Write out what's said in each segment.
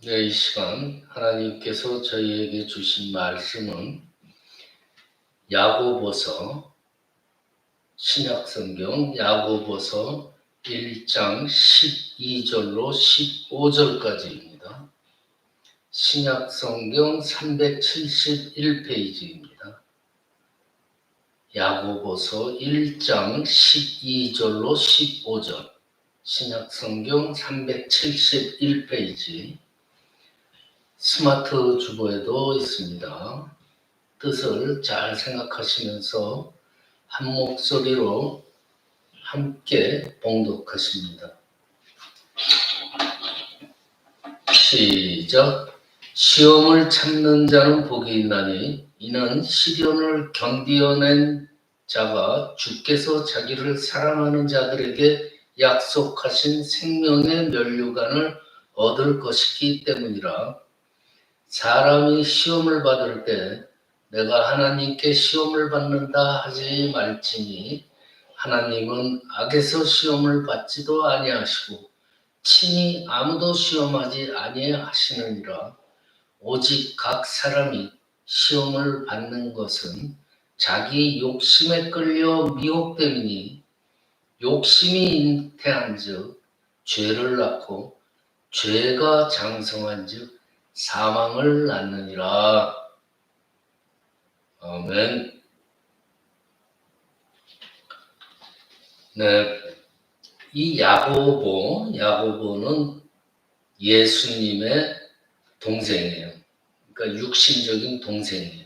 이 시간 하나님께서 저희에게 주신 말씀은 야고보서 신약성경 야고보서 1장 12절로 15절까지입니다. 신약성경 371페이지입니다. 야고보서 1장 12절로 15절 신약성경 371페이지 스마트 주보에도 있습니다. 뜻을 잘 생각하시면서 한 목소리로 함께 봉독하십니다. 시작. 시험을 참는 자는 복이 있나니 이는 시련을 견디어낸 자가 주께서 자기를 사랑하는 자들에게 약속하신 생명의 면류관을 얻을 것이기 때문이라. 사람이 시험을 받을 때 내가 하나님께 시험을 받는다 하지 말지니 하나님은 악에서 시험을 받지도 아니하시고 친히 아무도 시험하지 아니하시느니라. 오직 각 사람이 시험을 받는 것은 자기 욕심에 끌려 미혹됨이니 욕심이 잉태한즉 죄를 낳고 죄가 장성한즉 사망을 낳느니라. 아멘. 네, 이 야고보는 예수님의 동생이에요. 그러니까 육신적인 동생이에요.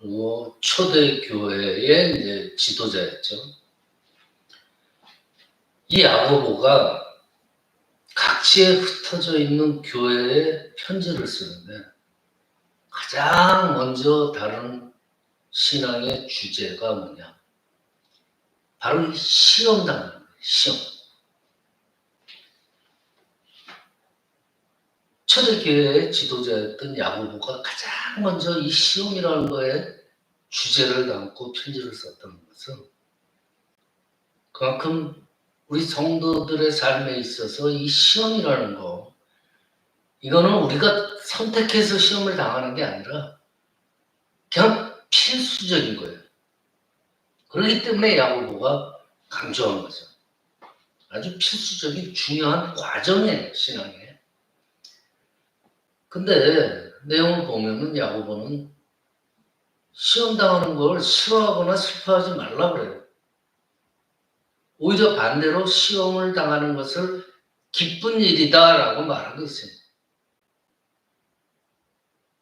그리고 초대교회의 이제 지도자였죠. 이 야고보가 각지에 흩어져 있는 교회에 편지를 쓰는데 가장 먼저 다루는 신앙의 주제가 뭐냐? 바로 이 시험당하는 거예요. 시험. 초대교회의 지도자였던 야고보가 가장 먼저 이 시험이라는 거에 주제를 담고 편지를 썼던 것은 그만큼 우리 성도들의 삶에 있어서 이 시험이라는 거, 이거는 우리가 선택해서 시험을 당하는 게 아니라 그냥 필수적인 거예요. 그렇기 때문에 야고보가 강조한 거죠. 아주 필수적인 중요한 과정이에요, 신앙에. 근데 내용을 보면은 야고보는 시험 당하는 걸 싫어하거나 슬퍼하지 말라 그래요. 오히려 반대로 시험을 당하는 것을 기쁜 일이다라고 말하고 있어요.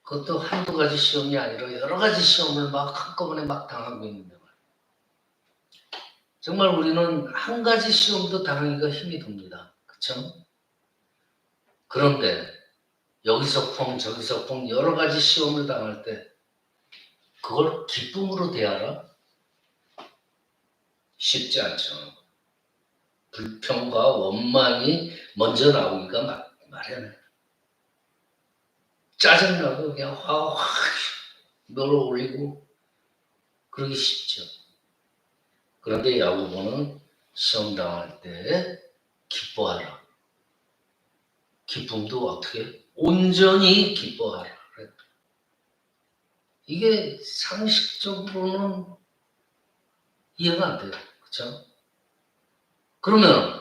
그것도 한두 가지 시험이 아니라 여러 가지 시험을 막 한꺼번에 막 당하고 있는데 말이에요. 정말 우리는 한 가지 시험도 당하기가 힘이 듭니다. 그렇죠? 그런데 여기서 펑 저기서 펑 여러 가지 시험을 당할 때 그걸 기쁨으로 대하라? 쉽지 않죠. 불평과 원망이 먼저 나오기가 마련해. 짜증나고 그냥 확 놀아올리고 그러기 쉽죠. 그런데 야고보는 시험 당할 때 기뻐하라. 기쁨도 어떻게? 온전히 기뻐하라. 이게 상식적으로는 이해가 안 돼요. 그렇죠? 그러면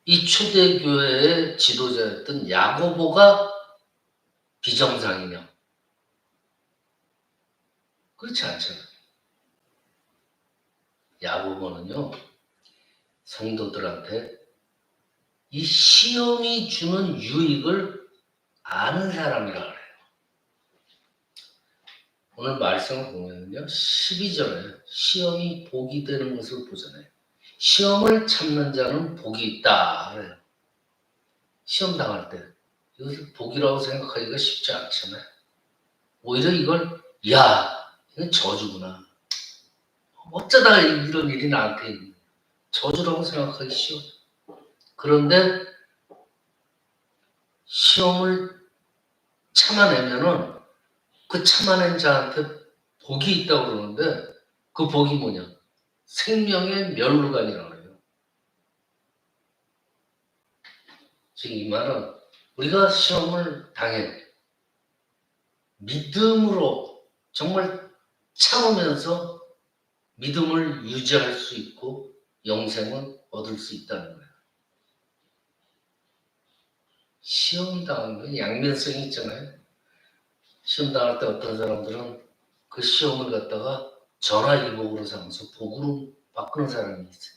이 초대교회의 지도자였던 야고보가 비정상이냐? 그렇지 않잖아요. 야고보는요, 성도들한테 이 시험이 주는 유익을 아는 사람이라 그래요. 오늘 말씀을 보면요, 12절에 시험이 복이 되는 것을 보잖아요. 시험을 참는 자는 복이 있다 그래요. 시험 당할 때 이것을 복이라고 생각하기가 쉽지 않잖아요. 오히려 이걸 이건 저주구나. 어쩌다 이런 일이 나한테 있는 저주라고 생각하기 쉬워. 그런데 시험을 참아내면은 그 참아낸 자한테 복이 있다고 그러는데 그 복이 뭐냐? 생명의 면류관이라고 그래요. 지금 이 말은 우리가 시험을 당해 믿음으로 정말 참으면서 믿음을 유지할 수 있고 영생을 얻을 수 있다는 거예요. 시험 당하는 건 양면성이 있잖아요. 시험 당할 때 어떤 사람들은 그 시험을 갖다가 전화위복으로 삼아서 복으로 바꾸는 사람이 있어요.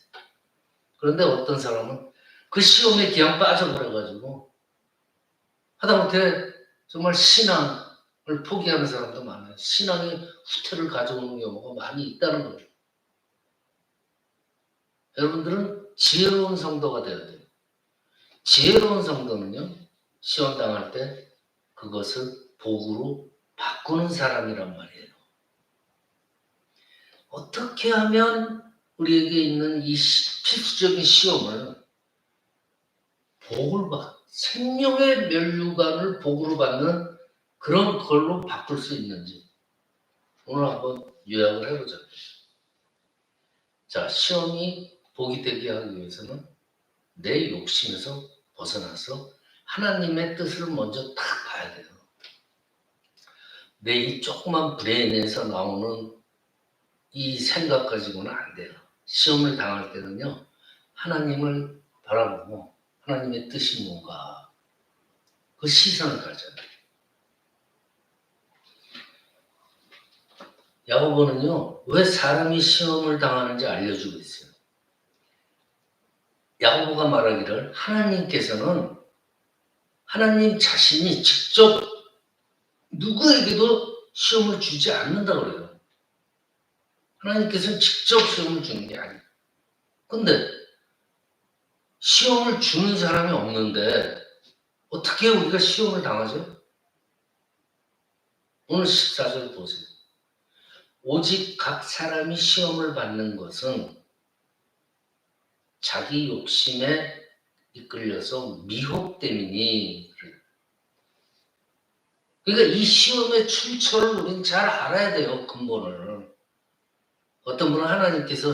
그런데 어떤 사람은 그 시험에 그냥 빠져버려가지고 하다못해 정말 신앙을 포기하는 사람도 많아요. 신앙의 후퇴를 가져오는 경우가 많이 있다는 거예요. 여러분들은 지혜로운 성도가 되어야 돼요. 지혜로운 성도는요, 시험 당할 때 그것을 복으로 바꾸는 사람이란 말이에요. 어떻게 하면 우리에게 있는 이 필수적인 시험을 복을 생명의 면류관을 복으로 받는 그런 걸로 바꿀 수 있는지 오늘 한번 요약을 해보자. 자, 시험이 복이 되게 하기 위해서는 내 욕심에서 벗어나서 하나님의 뜻을 먼저 딱 봐야 돼요. 내 이 조그만 브레인에서 나오는 이 생각 가지고는 안 돼요. 시험을 당할 때는요, 하나님을 바라보고 하나님의 뜻이 뭔가 그 시선을 가져야 돼요. 야고보는요, 왜 사람이 시험을 당하는지 알려주고 있어요. 야고보가 말하기를 하나님께서는 하나님 자신이 직접 누구에게도 시험을 주지 않는다고 그래요. 하나님께서는 직접 시험을 주는 게 아니에요. 근데 시험을 주는 사람이 없는데 어떻게 우리가 시험을 당하죠? 오늘 14절 보세요. 오직 각 사람이 시험을 받는 것은 자기 욕심에 이끌려서 미혹됨이니. 그러니까 이 시험의 출처를 우리는 잘 알아야 돼요. 근본을. 어떤 분은 하나님께서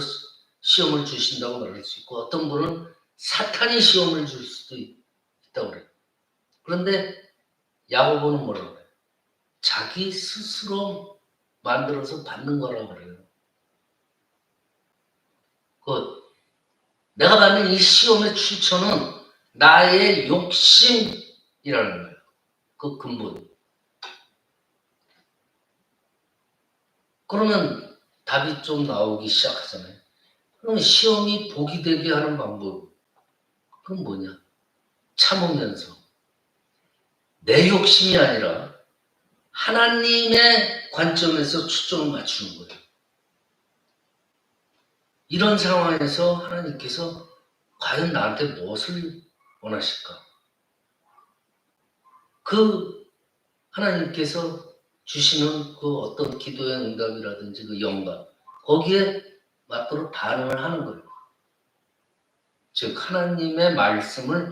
시험을 주신다고 말할 수 있고 어떤 분은 사탄이 시험을 줄 수도 있다고 그래요. 그런데 야고보는 뭐라고 그래요? 자기 스스로 만들어서 받는 거라고 그래요. 내가 받는 이 시험의 출처는 나의 욕심이라는 거예요. 그 근본. 그러면 답이 좀 나오기 시작하잖아요. 그럼 시험이 복이 되게 하는 방법, 그건 뭐냐? 참으면서 내 욕심이 아니라 하나님의 관점에서 초점을 맞추는 거예요. 이런 상황에서 하나님께서 과연 나한테 무엇을 원하실까? 그 하나님께서 주시는 그 어떤 기도의 응답이라든지 그 영감, 거기에 맞도록 반응을 하는 거예요. 즉 하나님의 말씀을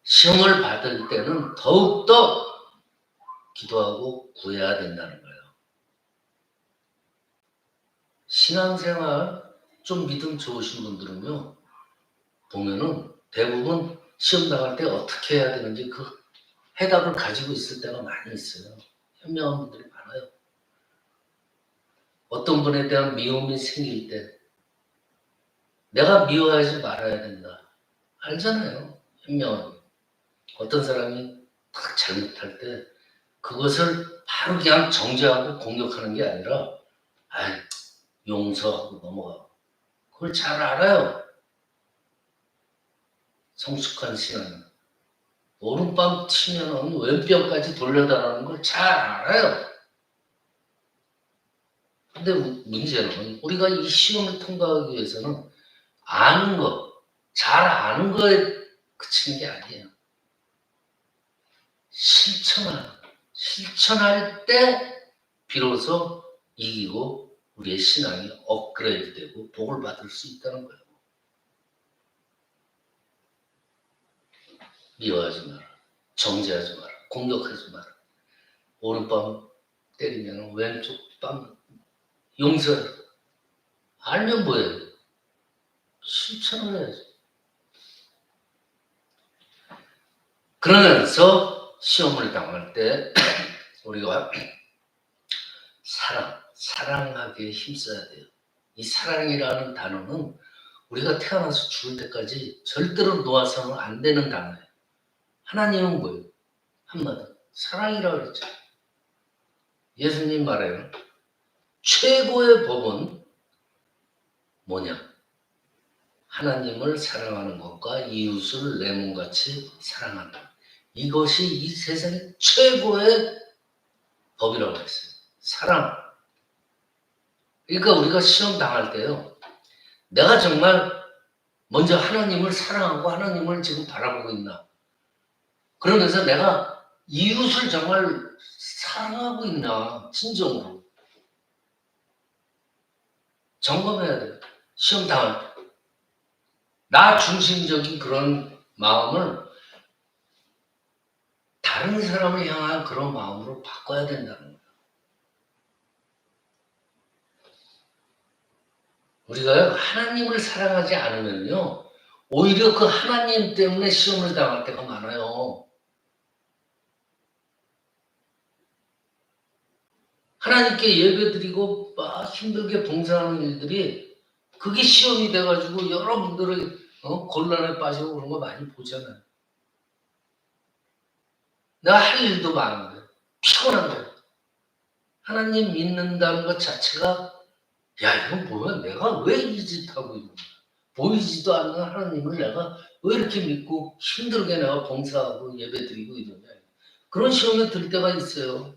시험을 받을 때는 더욱더 기도하고 구해야 된다는 거예요. 신앙생활 좀 믿음 좋으신 분들은요, 보면은 대부분 시험 당할 때 어떻게 해야 되는지 그 해답을 가지고 있을 때가 많이 있어요. 현명한 분들이 많아요. 어떤 분에 대한 미움이 생길 때 내가 미워하지 말아야 된다. 알잖아요. 현명하게. 어떤 사람이 딱 잘못할 때 그것을 바로 그냥 정죄하고 공격하는 게 아니라 용서하고 넘어가고 그걸 잘 알아요. 성숙한 신앙은 오른밤 치면은 왼뺨까지 돌려달라는 걸 잘 알아요. 근데 문제는 우리가 이 시험을 통과하기 위해서는 아는 거, 잘 아는 거에 그치는 게 아니에요. 실천할 때 비로소 이기고 우리의 신앙이 업그레이드되고 복을 받을 수 있다는 거예요. 미워하지 마라. 정죄하지 마라. 공격하지 마라. 오른밤 때리면 왼쪽 밤 용서해. 알면 뭐예요? 실천을 해야지. 그러면서 시험을 당할 때 우리가 사랑하기에 힘써야 돼요. 이 사랑이라는 단어는 우리가 태어나서 죽을 때까지 절대로 놓아서는 안 되는 단어예요. 하나님은 뭐예요? 한마디 사랑이라고 그랬죠. 예수님 말해요. 최고의 법은 뭐냐? 하나님을 사랑하는 것과 이웃을 내 몸같이 사랑한다. 이것이 이 세상의 최고의 법이라고 했어요. 사랑. 그러니까 우리가 시험 당할 때요. 내가 정말 먼저 하나님을 사랑하고 하나님을 지금 바라보고 있나. 그러면서 내가 이웃을 정말 사랑하고 있나. 진정으로. 점검해야 돼요. 시험 당할 때. 나 중심적인 그런 마음을 다른 사람을 향한 그런 마음으로 바꿔야 된다는 거예요. 우리가 하나님을 사랑하지 않으면요. 오히려 그 하나님 때문에 시험을 당할 때가 많아요. 하나님께 예배드리고 막 힘들게 봉사하는 일들이 그게 시험이 돼가지고 여러분들의 곤란에 빠지고 그런 거 많이 보잖아요. 내가 할 일도 많은데 피곤한데 하나님 믿는다는 것 자체가 야 이건 뭐야 내가 왜 이 짓 하고 있는 거야. 보이지도 않는 하나님을 내가 왜 이렇게 믿고 힘들게 내가 봉사하고 예배드리고 이러냐. 그런 시험에 들 때가 있어요.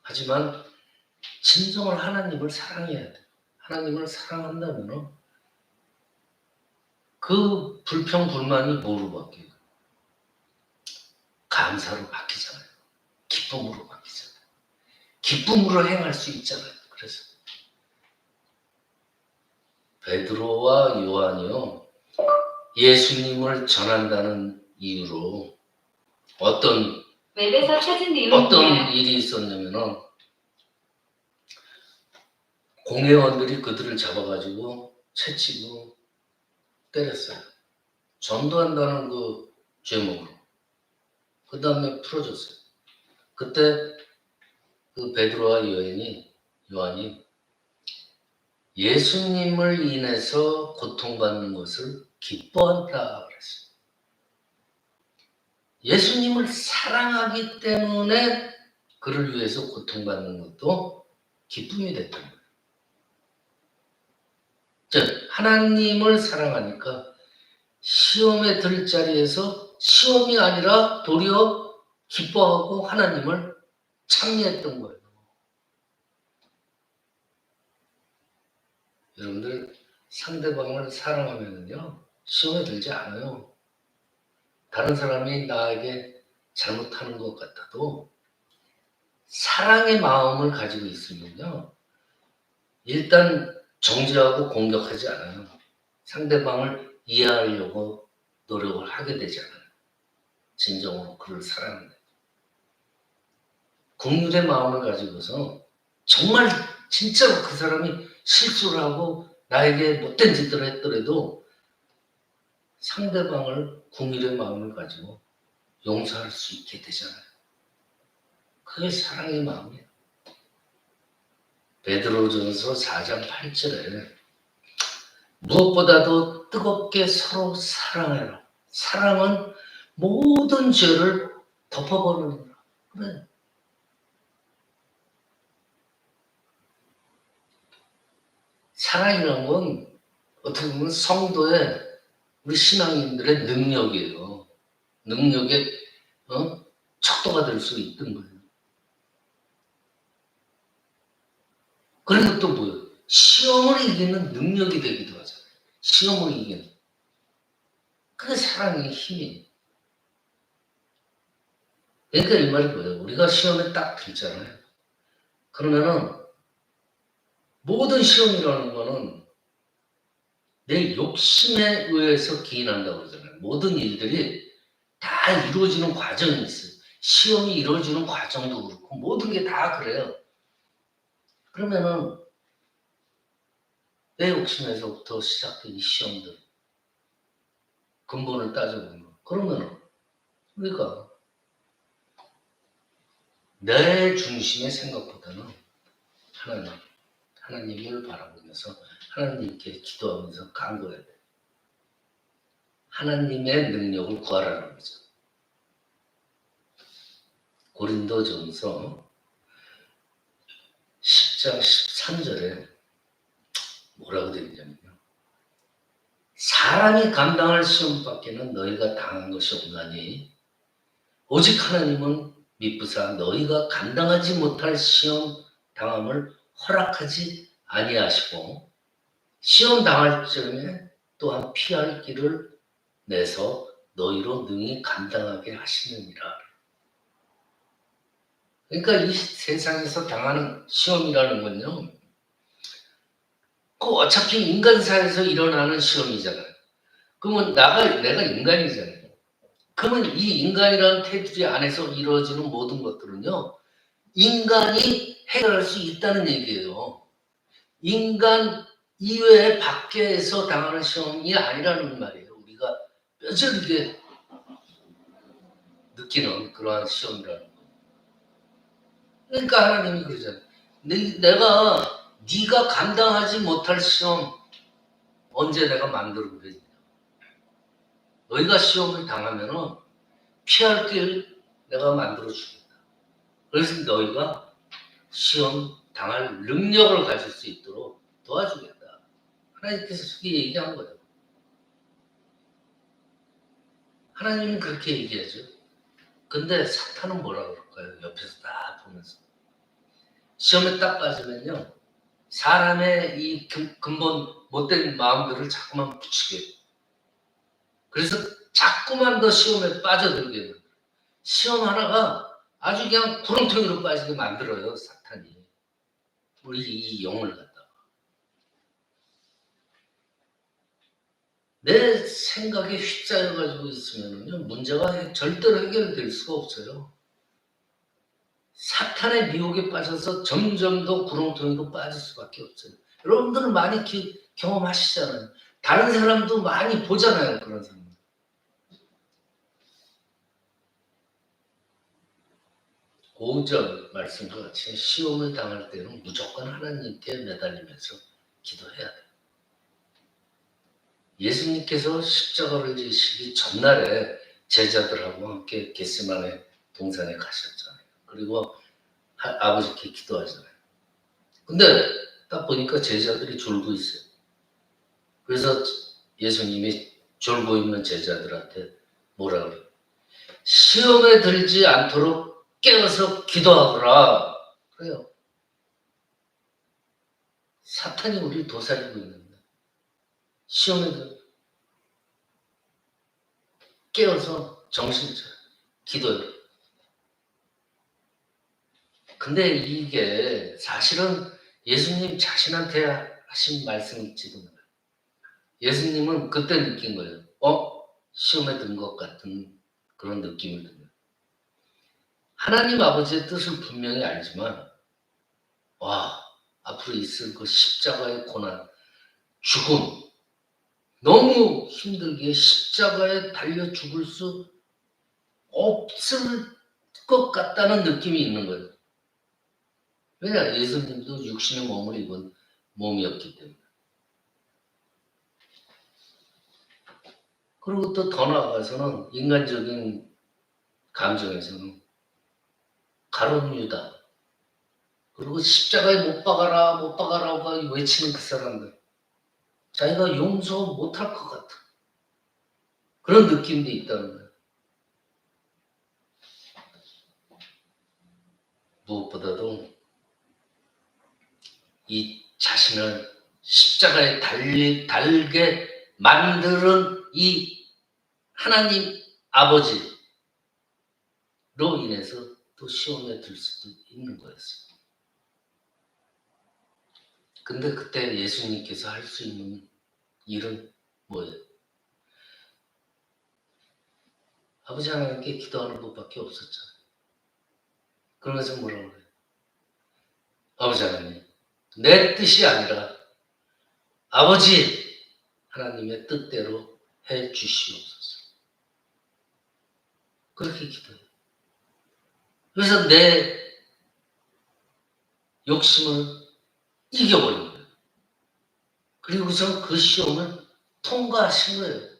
하지만 진정을 하나님을 사랑해야 돼. 하나님을 사랑한다면 그 불평, 불만이 뭐로 바뀌어요? 감사로 바뀌잖아요. 기쁨으로 바뀌잖아요. 기쁨으로 행할 수 있잖아요. 그래서 베드로와 요한이요. 예수님을 전한다는 이유로 어떤 일이 있었냐면은 공회원들이 그들을 잡아가지고 채치고 때렸어요. 전도한다는 그 죄목으로. 그 다음에 풀어줬어요. 그때 그 베드로와 요한이 예수님을 인해서 고통받는 것을 기뻐한다 그랬어요. 예수님을 사랑하기 때문에 그를 위해서 고통받는 것도 기쁨이 됐던 거예요. 즉 하나님을 사랑하니까 시험에 들 자리에서 시험이 아니라 도리어 기뻐하고 하나님을 찬미했던 거예요. 여러분들 상대방을 사랑하면요 시험에 들지 않아요. 다른 사람이 나에게 잘못하는 것 같아도 사랑의 마음을 가지고 있으면요 일단 정죄하고 공격하지 않아요. 상대방을 이해하려고 노력을 하게 되잖아요. 진정으로 그를 사랑한다. 긍휼의 마음을 가지고서 정말 진짜로 그 사람이 실수를 하고 나에게 못된 짓을 했더라도 상대방을 긍휼의 마음을 가지고 용서할 수 있게 되잖아요. 그게 사랑의 마음이에요. 베드로전서 4장 8절에 무엇보다도 뜨겁게 서로 사랑해라. 사랑은 모든 죄를 덮어버리는 거라. 그래. 사랑이라는 건 어떻게 보면 성도의 우리 신앙인들의 능력이에요. 능력의 척도가 될 수 있던 거예요. 그리고 또 뭐예요? 시험을 이기는 능력이 되기도 하잖아요. 시험을 이기는. 그게 사랑의 힘이에요. 그러니까 이 말이 뭐예요? 우리가 시험에 딱 들잖아요. 그러면은 모든 시험이라는 거는 내 욕심에 의해서 기인한다고 그러잖아요. 모든 일들이 다 이루어지는 과정이 있어요. 시험이 이루어지는 과정도 그렇고 모든 게 다 그래요. 그러면은 내 욕심에서부터 시작된 이 시험들 근본을 따져보면 그러면 우리가 내 중심의 생각보다는 하나님을 바라보면서 하나님께 기도하면서 간구해야 돼. 하나님의 능력을 구하라는 거죠. 고린도전서 10장 13절에 뭐라고 되어 있냐면요. 사람이 감당할 시험밖에는 너희가 당한 것이 없나니 오직 하나님은 미쁘사 너희가 감당하지 못할 시험 당함을 허락하지 아니하시고 시험 당할 즈음에 또한 피할 길을 내서 너희로 능히 감당하게 하시느니라. 그러니까 이 세상에서 당하는 시험이라는 건요, 그 어차피 인간사에서 일어나는 시험이잖아요. 그러면 내가 인간이잖아요. 그러면 이 인간이라는 테두리 안에서 이루어지는 모든 것들은요, 인간이 해결할 수 있다는 얘기예요. 인간 이외에 밖에서 당하는 시험이 아니라는 말이에요. 우리가 뼈저리게 느끼는 그러한 시험이라는 거. 그러니까 하나님이 그러잖아요. 네가 감당하지 못할 시험 언제 내가 만들어 그랬냐. 너희가 시험을 당하면은 피할 길 내가 만들어 주겠다. 그래서 너희가 시험 당할 능력을 가질 수 있도록 도와주겠다. 하나님께서 그렇게 얘기한 거예요. 하나님은 그렇게 얘기하죠. 근데 사탄은 뭐라 그럴까요? 옆에서 딱 보면서. 시험에 딱 빠지면요. 사람의 이 근본 못된 마음들을 자꾸만 붙이게 해요. 그래서 자꾸만 더 시험에 빠져들게 돼요. 시험 하나가 아주 그냥 구렁텅이로 빠지게 만들어요. 사탄이. 우리 이 영을 갖다가. 내 생각에 휩싸여가지고 있으면요. 문제가 절대로 해결될 수가 없어요. 사탄의 미혹에 빠져서 점점 더 구렁텅이로 빠질 수밖에 없어요. 여러분들은 많이 경험하시잖아요. 다른 사람도 많이 보잖아요. 그런 사람. 5절 말씀과 같이 시험을 당할 때는 무조건 하나님께 매달리면서 기도해야 돼요. 예수님께서 십자가를 지시기 전날에 제자들하고 함께 겟세마네 동산에 가셨잖아요. 그리고 아버지께 기도하잖아요. 근데 딱 보니까 제자들이 졸고 있어요. 그래서 예수님이 졸고 있는 제자들한테 뭐라 그래요? 시험에 들지 않도록 깨어서 기도하거라. 그래요. 사탄이 우리를 도사리고 있는데 시험에 깨어서 정신 차려 기도해요. 근데 이게 사실은 예수님 자신한테 하신 말씀일지도 몰라요. 예수님은 그때 느낀 거예요. 시험에 든 것 같은 그런 느낌을 든 거예요. 하나님 아버지의 뜻을 분명히 알지만 앞으로 있을 그 십자가의 고난, 죽음, 너무 힘들게 십자가에 달려 죽을 수 없을 것 같다는 느낌이 있는 거예요. 왜냐? 예수님도 육신의 몸을 입은 몸이었기 때문에. 그리고 또 더 나아가서는 인간적인 감정에서는 가룟 유다, 그리고 십자가에 못 박아라, 못 박아라고 외치는 그 사람들. 자기가 용서 못할 것 같은 그런 느낌도 있다는 거예요. 무엇보다도 이 자신을 십자가에 달게 만드는 이 하나님 아버지로 인해서 또 시험에 들 수도 있는 거였어요. 근데 그때 예수님께서 할 수 있는 일은 뭐예요? 아버지 하나님께 기도하는 것밖에 없었잖아요. 그러면서 뭐라고 그래요? 아버지 하나님, 내 뜻이 아니라 아버지 하나님의 뜻대로 해 주시옵소서. 그렇게 기도해요. 그래서 내 욕심을 이겨버린 거예요. 그리고서 그 시험을 통과하신 거예요.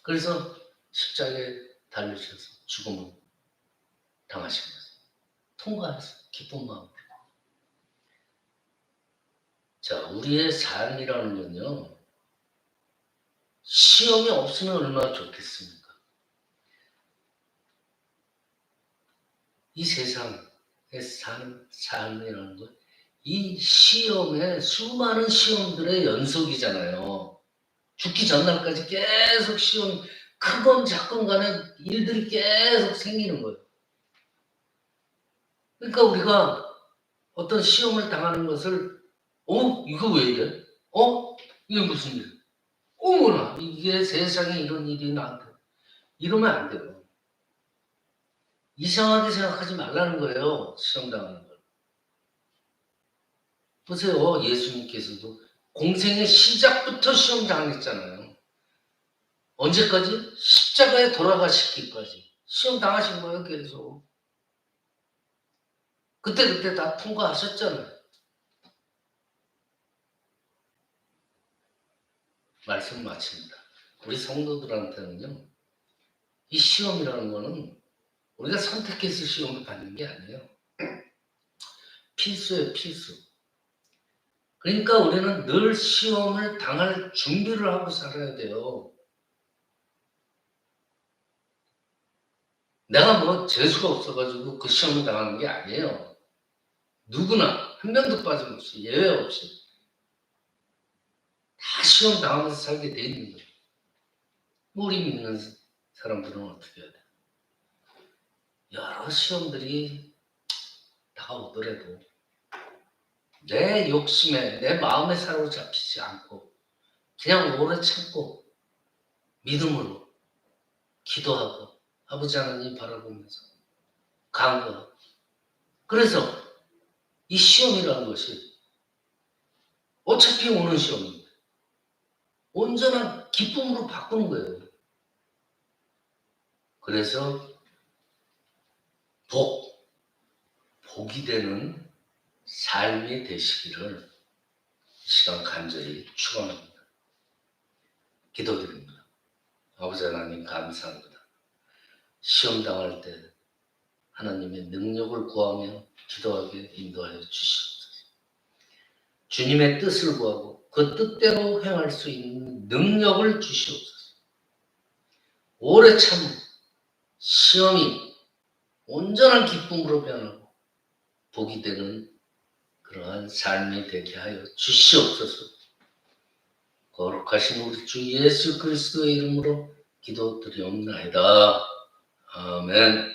그래서 십자가에 달리셔서 죽음을 당하신 거예요. 통과해서 기쁜 마음으로. 자, 우리의 삶이라는 건요, 시험이 없으면 얼마나 좋겠습니까? 이 세상에 사는 삶이라는 건 이 시험에 수많은 시험들의 연속이잖아요. 죽기 전날까지 계속 시험, 크건 작건 간에 일들이 계속 생기는 거예요. 그러니까 우리가 어떤 시험을 당하는 것을 이거 왜 이래? 이게 무슨 일? 어머나, 이게 세상에 이런 일이 나한테. 이러면 안 돼요. 이상하게 생각하지 말라는 거예요. 시험 당하는 걸. 보세요. 예수님께서도 공생의 시작부터 시험 당했잖아요. 언제까지? 십자가에 돌아가시기까지. 시험 당하신 거예요. 계속. 그때 다 통과하셨잖아요. 말씀 마칩니다. 우리 성도들한테는요, 이 시험이라는 거는 우리가 선택해서 시험을 받는 게 아니에요. 필수예요, 필수. 그러니까 우리는 늘 시험을 당할 준비를 하고 살아야 돼요. 내가 뭐 재수가 없어가지고 그 시험을 당하는 게 아니에요. 누구나 한 명도 빠짐없이 예외 없이 다 시험 당하면서 살게 돼 있는 거예요. 우리 믿는 사람들은 어떻게 해야 돼? 여러 시험들이 다가오더라도 내 욕심에 내 마음에 사로잡히지 않고 그냥 오래 참고 믿음으로 기도하고 아버지 하나님 바라보면서 간구하고. 그래서 이 시험이라는 것이 어차피 오는 시험인데 온전한 기쁨으로 바꾸는 거예요. 그래서 복이 되는 삶이 되시기를 이 시간 간절히 축원합니다. 기도드립니다. 아버지 하나님 감사합니다. 시험 당할 때 하나님의 능력을 구하며 기도하게 인도하여 주시옵소서. 주님의 뜻을 구하고 그 뜻대로 행할 수 있는 능력을 주시옵소서. 오래 참은 시험이 온전한 기쁨으로 변하고 복이 되는 그러한 삶이 되게 하여 주시옵소서. 거룩하신 우리 주 예수 그리스도의 이름으로 기도드리옵나이다. 아멘.